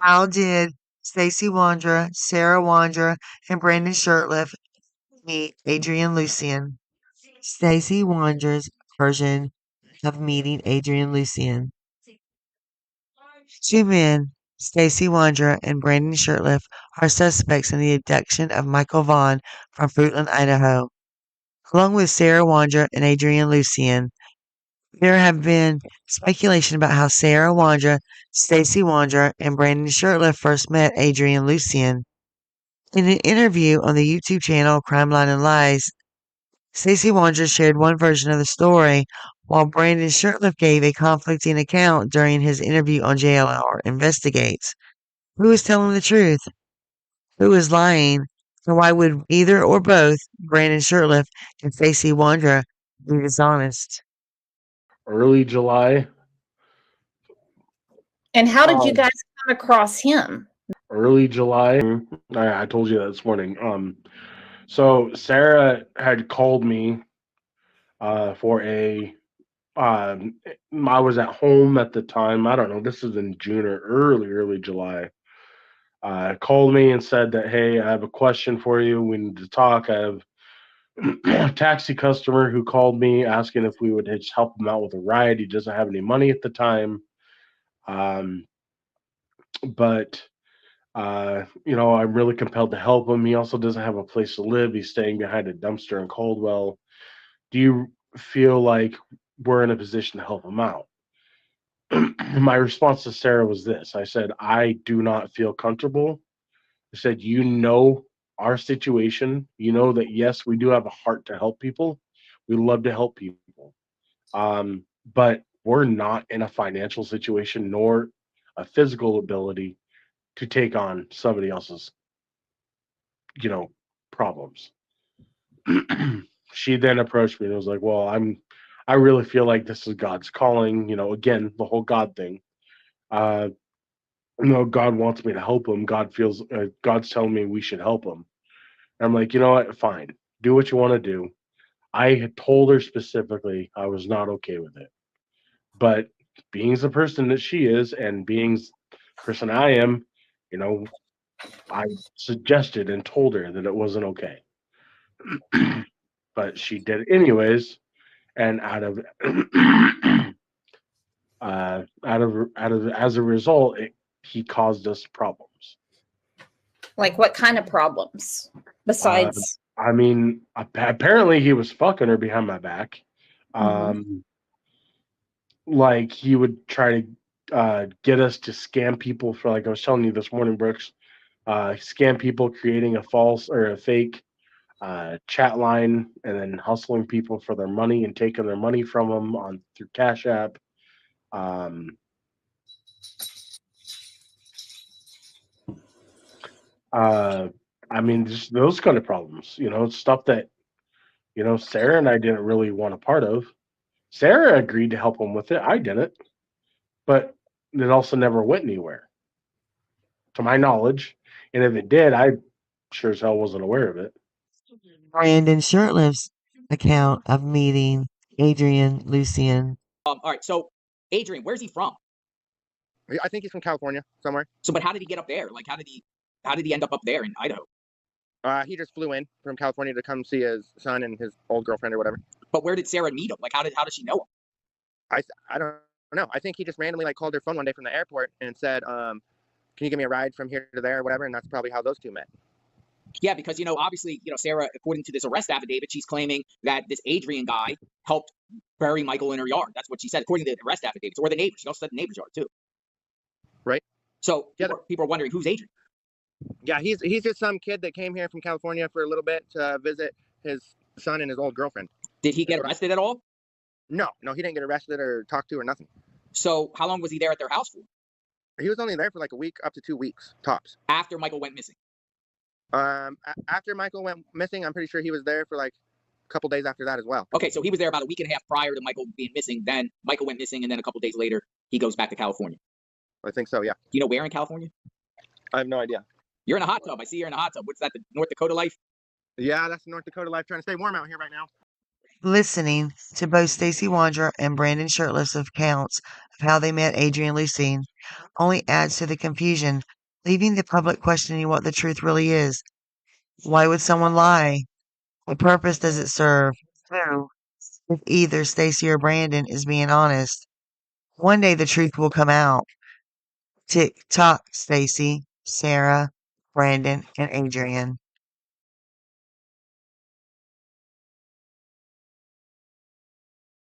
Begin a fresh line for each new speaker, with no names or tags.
How did Staceywondra, Sarawondra, and Brandonshirtliff meet Adrian Lucienne? Staceywandra's version of meeting Adrian Lucienne. Two men, Staceywondra and Brandonshirtliff, are suspects in the abduction of Michael Vaughn from Fruitland, Idaho. Along with Sarah Wondra and Adrian Lucienne, there have been speculation about how Sarah Wondra, Staceywondra, and Brandon Shurtliff first met Adrian Lucienne. In an interview on the YouTube channel Crime Line and Lies, Staceywondra shared one version of the story, while Brandon Shurtliff gave a conflicting account during his interview on JLR Investigates. Who is telling the truth? Who is lying? And why would either or both Brandon Shurtliff and Staceywondra be dishonest?
Early July.
And how did you guys come across him?
Early July. I told you that this morning. So Sarah had called me for a. I was at home at the time. I don't know. This is in June or early July. Called me and said that, hey, I have a question for you. We need to talk. I have a taxi customer who called me asking if we would just help him out with a ride. He doesn't have any money at the time. But I'm really compelled to help him. He also doesn't have a place to live. He's staying behind a dumpster in Caldwell. Do you feel like we're in a position to help him out? My response to Sarah was this. I said, I do not feel comfortable. I said, our situation. You know that, yes, we do have a heart to help people. We love to help people. But we're not in a financial situation nor a physical ability to take on somebody else's, problems. She then approached me and was like, well, I really feel like this is God's calling, again, the whole God thing. God wants me to help him. God's telling me we should help him. And I'm like, you know what? Fine. Do what you want to do. I had told her specifically I was not okay with it. But being the person that she is and being the person I am, I suggested and told her that it wasn't okay. But she did it anyways. And as a result, he caused us problems.
Like what kind of problems besides?
Apparently he was fucking her behind my back. Like he would try to get us to scam people for, like I was telling you this morning, Brooks, scam people, creating a false or a fake chat line and then hustling people for their money and taking their money from them through Cash App. Just those kind of problems, stuff that, Sarah and I didn't really want a part of. Sarah agreed to help him with it. I didn't, but it also never went anywhere, to my knowledge. And if it did, I sure as hell wasn't aware of it.
Brandon Shurtliff's account of meeting Adrian Lucienne.
All right, so Adrian, where's he from?
I think he's from California somewhere.
So, but how did he get up there? Like, how did he end up there in Idaho?
He just flew in from California to come see his son and his old girlfriend or whatever.
But where did Sarah meet him? Like, how does she know him?
I don't know. I think he just randomly called her phone one day from the airport and said, "Can you give me a ride from here to there or whatever?" And that's probably how those two met.
Yeah, because obviously, Sarah, according to this arrest affidavit, she's claiming that this Adrian guy helped bury Michael in her yard. That's what she said, according to the arrest affidavit, or the neighbors. She also said the neighbor's yard too.
Right.
So people are wondering, who's Adrian?
Yeah, he's just some kid that came here from California for a little bit to visit his son and his old girlfriend.
Did he get arrested at all?
No, he didn't get arrested or talked to or nothing.
So how long was he there at their house for?
He was only there for like a week up to 2 weeks tops.
After Michael went missing?
After Michael went missing, I'm pretty sure he was there for like a couple days after that as well.
Okay, so he was there about a week and a half prior to Michael being missing. Then Michael went missing, and then a couple days later, he goes back to California.
I think so, yeah.
Do you know where in California?
I have no idea.
You're in a hot tub. I see you're in a hot tub. What's that, the North Dakota life?
Yeah, that's North Dakota life. Trying to stay warm out here right now.
Listening to both Staceywondra and Brandonshirtliff's accounts of how they met Adrian and Lucienne only adds to the confusion, leaving the public questioning what the truth really is. Why would someone lie? What purpose does it serve? Who, if either Stacey or Brandon, is being honest? One day the truth will come out. Tick tock, Stacey, Sarah, Brandon, and Adrian.